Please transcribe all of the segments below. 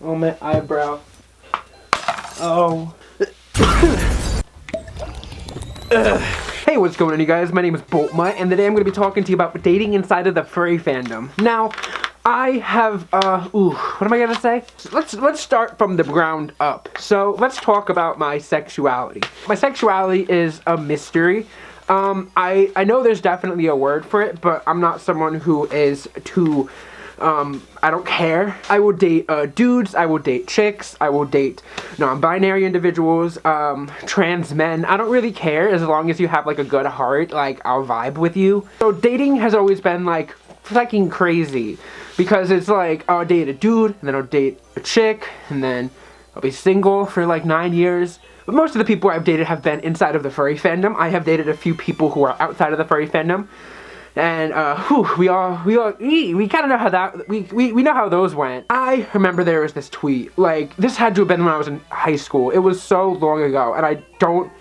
on my eyebrow. Oh. Hey, what's going on, you guys? My name is Boltmutt, and today I'm going to be talking to you about dating inside of the furry fandom. Now, I have, what am I going to say? Let's start from the ground up. So, let's talk about my sexuality. My sexuality is a mystery. I know there's definitely a word for it, but I'm not someone who is too, I don't care. I will date, dudes, I will date chicks, I will date non-binary individuals, trans men. I don't really care as long as you have, like, a good heart, like, I'll vibe with you. So dating has always been, like, fucking crazy, because it's like, I'll date a dude, and then I'll date a chick, and then I'll be single for, like, 9 years. But most of the people I've dated have been inside of the furry fandom. I have dated a few people who are outside of the furry fandom. And, we kind of know how that, we know how those went. I remember there was this tweet, like, this had to have been when I was in high school. It was so long ago, and I don't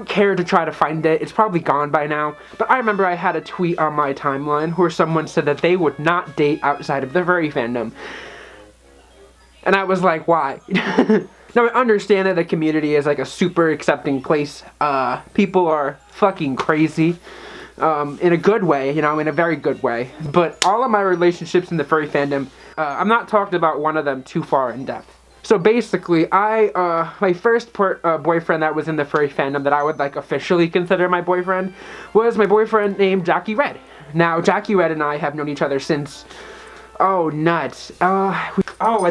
care to try to find it. It's probably gone by now. But I remember I had a tweet on my timeline where someone said that they would not date outside of the furry fandom. And I was like, why? Now, I understand that the community is, like, a super accepting place. People are fucking crazy. In a good way, you know, in a very good way. But all of my relationships in the furry fandom, I'm not talking about one of them too far in depth. So basically, my first boyfriend that was in the furry fandom that I would, like, officially consider my boyfriend was my boyfriend named Jackie Red. Now, Jackie Red and I have known each other since, oh, nuts. I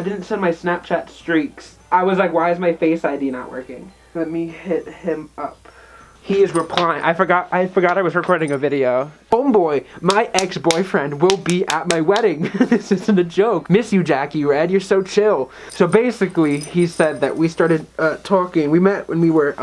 didn't send my Snapchat streaks. I was like, why is my Face ID not working? Let me hit him up. He is replying. I forgot I was recording a video. Homeboy, my ex-boyfriend will be at my wedding. This isn't a joke. Miss you, Jackie Red. You're so chill. So basically, he said that we started talking. We met when we were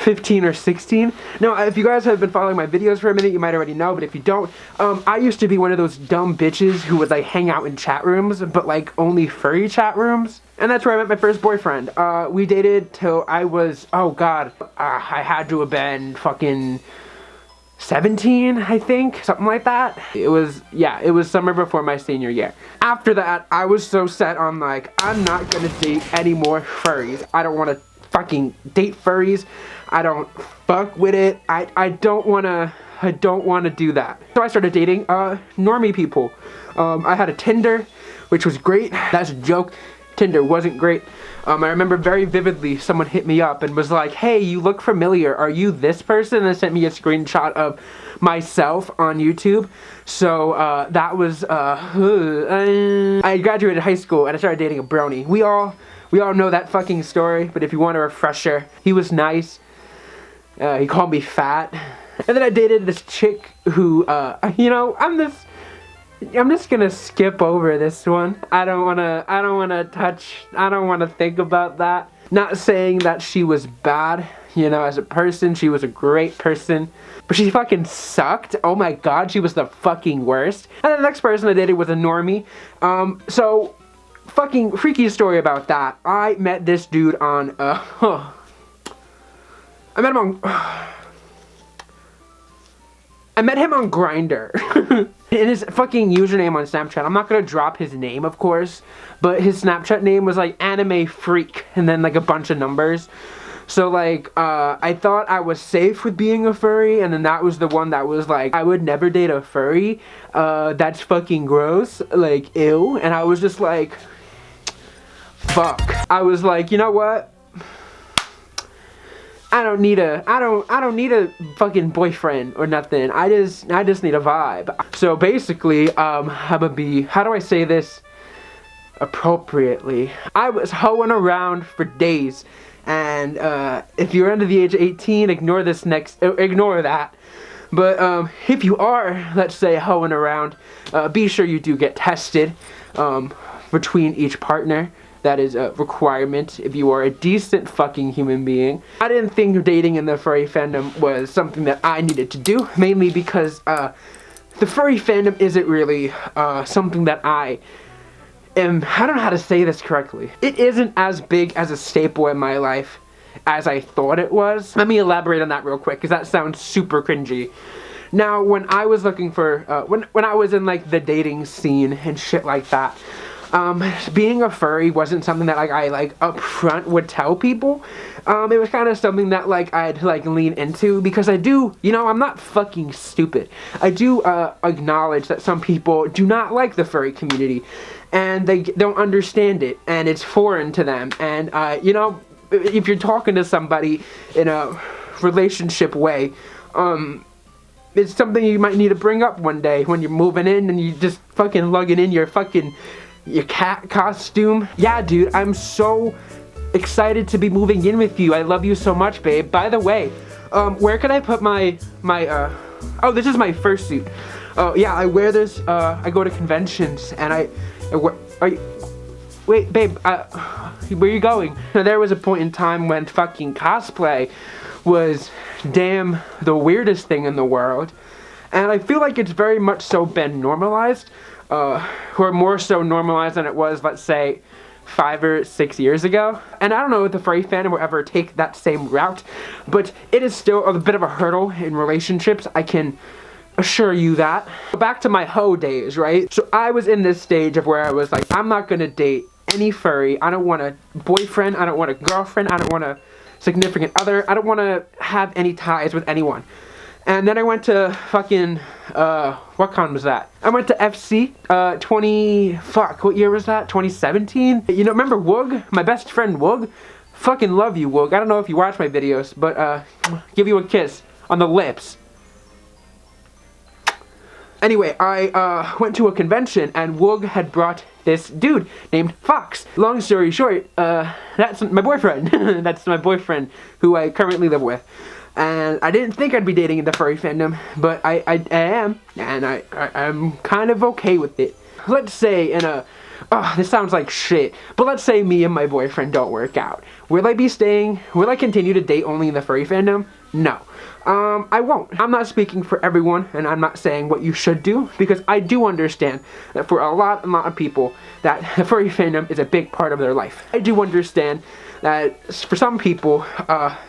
15 or 16. Now, if you guys have been following my videos for a minute, you might already know, but if you don't, I used to be one of those dumb bitches who would, like, hang out in chat rooms, but, like, only furry chat rooms. And that's where I met my first boyfriend. We dated till I was, oh god, I had to have been fucking 17, I think, something like that. It was summer before my senior year. After that, I was so set on, like, I'm not gonna date any more furries. I don't want to fucking date furries. I don't fuck with it. I don't wanna do that. So I started dating normie people. I had a Tinder, which was great. That's a joke. Tinder wasn't great. I remember very vividly someone hit me up and was like, hey, you look familiar. Are you this person? And sent me a screenshot of myself on YouTube. So that was I graduated high school and I started dating a brony. We all know that fucking story, but if you want a refresher, he was nice. He called me fat. And then I dated this chick who, you know, I'm just gonna skip over this one. I don't wanna think about that. Not saying that she was bad, you know, as a person, she was a great person, but she fucking sucked. Oh my god, she was the fucking worst. And the next person I dated was a normie. So, fucking freaky story about that. I met this dude on, I met him on Grindr. And his fucking username on Snapchat, I'm not gonna drop his name, of course, but his Snapchat name was like anime freak and then like a bunch of numbers. So like, I thought I was safe with being a furry, and then that was the one that was like, I would never date a furry, that's fucking gross, like, ew. And I was just like, fuck. I was like, you know what? I don't need a fucking boyfriend or nothing. I just need a vibe. So basically, how do I say this appropriately? I was hoeing around for days, and if you're under the age of 18, ignore that. But if you are, let's say, hoeing around, be sure you do get tested between each partner. That is a requirement if you are a decent fucking human being. I didn't think dating in the furry fandom was something that I needed to do, mainly because the furry fandom isn't really something that I don't know how to say this correctly. It isn't as big as a staple in my life as I thought it was. Let me elaborate on that real quick, because that sounds super cringy. Now, when I was looking for, when I was in, like, the dating scene and shit like that, Being a furry wasn't something that like I like up front would tell people. It was kind of something that like I'd like lean into because I do, you know, I'm not fucking stupid. I do acknowledge that some people do not like the furry community and they don't understand it and it's foreign to them. And you know, if you're talking to somebody in a relationship way, it's something you might need to bring up one day when you're moving in and you just fucking lugging in your cat costume. Yeah, dude, I'm so excited to be moving in with you. I love you so much, babe. By the way, where can I put my oh, this is my fursuit. Oh, yeah, I wear this, I go to conventions, and I wear, wait, babe, where are you going? Now, there was a point in time when fucking cosplay was damn the weirdest thing in the world, and I feel like it's very much so been normalized, or more so normalized than it was, let's say, 5 or 6 years ago. And I don't know if the furry fandom will ever take that same route, but it is still a bit of a hurdle in relationships, I can assure you that. Back to my hoe days, right? So I was in this stage of where I was like, I'm not gonna date any furry. I don't want a boyfriend, I don't want a girlfriend, I don't want a significant other, I don't want to have any ties with anyone. And then I went to fucking, what con was that? I went to FC, what year was that? 2017? You know, remember Woog? My best friend Woog? Fucking love you, Woog. I don't know if you watch my videos, but, give you a kiss on the lips. Anyway, I, went to a convention and Woog had brought this dude named Fox. Long story short, that's my boyfriend. That's my boyfriend who I currently live with. And I didn't think I'd be dating in the furry fandom, but I am, and I'm kind of okay with it. Let's say in a, oh, this sounds like shit, but let's say me and my boyfriend don't work out. Will I continue to date only in the furry fandom? No. I won't. I'm not speaking for everyone, and I'm not saying what you should do, because I do understand that for a lot of people, that the furry fandom is a big part of their life. I do understand that for some people,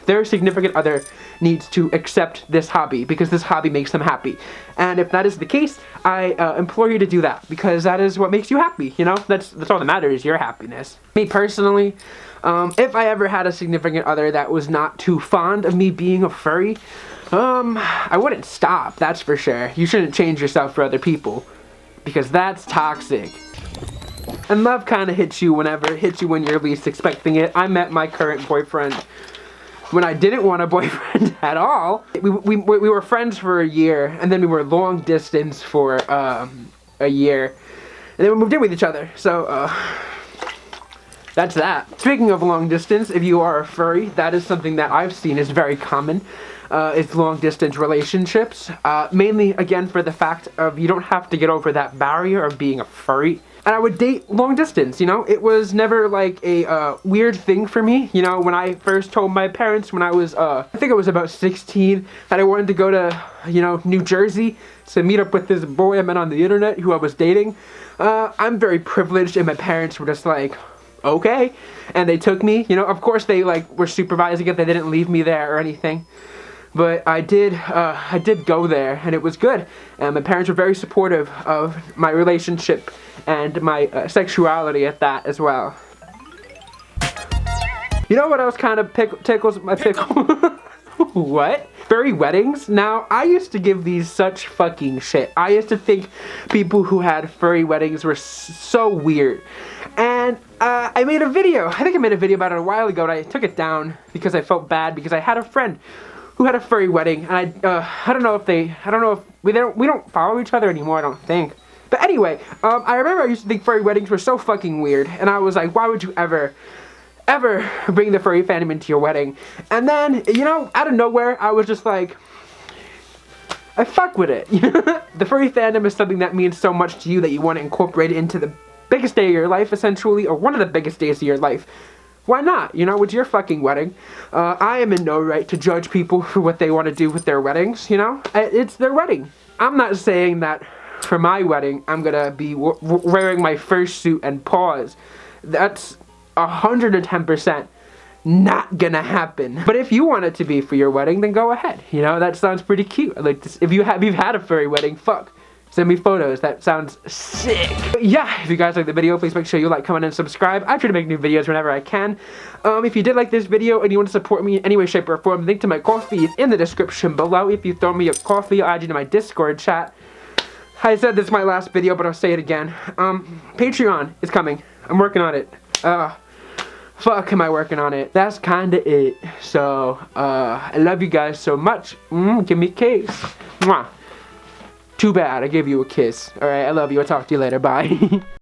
their significant other needs to accept this hobby, because this hobby makes them happy. And if that is the case, I implore you to do that, because that is what makes you happy, you know? That's all that matters, your happiness. Me personally, if I ever had a significant other that was not too fond of me being a furry, I wouldn't stop, that's for sure. You shouldn't change yourself for other people, because that's toxic. And love kind of hits you whenever it hits you when you're least expecting it. I met my current boyfriend when I didn't want a boyfriend at all. We were friends for a year, and then we were long distance for a year, and then we moved in with each other. So that's that. Speaking of long distance, if you are a furry, that is something that I've seen is very common. It's long distance relationships, mainly again for the fact of you don't have to get over that barrier of being a furry. And I would date long distance, you know? It was never like a weird thing for me, you know? When I first told my parents when I was, I think I was about 16, that I wanted to go to, you know, New Jersey to meet up with this boy I met on the internet who I was dating. I'm very privileged, and my parents were just like, okay. And they took me, you know? Of course they like were supervising it, they didn't leave me there or anything. But I did go there, and it was good. And my parents were very supportive of my relationship and my sexuality at that as well. You know what else kind of tickles my pickle? What? Furry weddings? Now, I used to give these such fucking shit. I used to think people who had furry weddings were so weird. And I made a video. I think I made a video about it a while ago, and I took it down because I felt bad because I had a friend who had a furry wedding, and I don't know if we don't follow each other anymore, I don't think. But anyway, I remember I used to think furry weddings were so fucking weird, and I was like, why would you ever bring the furry fandom into your wedding? And then, you know, out of nowhere, I was just like, I fuck with it. The furry fandom is something that means so much to you that you want to incorporate it into the biggest day of your life, essentially, or one of the biggest days of your life. Why not? You know, it's your fucking wedding. I am in no right to judge people for what they want to do with their weddings, you know? It's their wedding. I'm not saying that for my wedding, I'm gonna be wearing my fursuit and paws. That's 110% not gonna happen. But if you want it to be for your wedding, then go ahead. You know, that sounds pretty cute. Like, if you've had a furry wedding, fuck. Send me photos. That sounds sick. But yeah, if you guys like the video, please make sure you like, comment, and subscribe. I try to make new videos whenever I can. If you did like this video and you want to support me in any way, shape, or form, link to my Ko-fi is in the description below. If you throw me a Ko-fi, I'll add you to my Discord chat. I said this is my last video, but I'll say it again. Patreon is coming. I'm working on it. Fuck, am I working on it. That's kinda it. So, I love you guys so much. Give me a kiss. Mwah. Too bad I gave you a kiss. Alright, I love you. I'll talk to you later. Bye.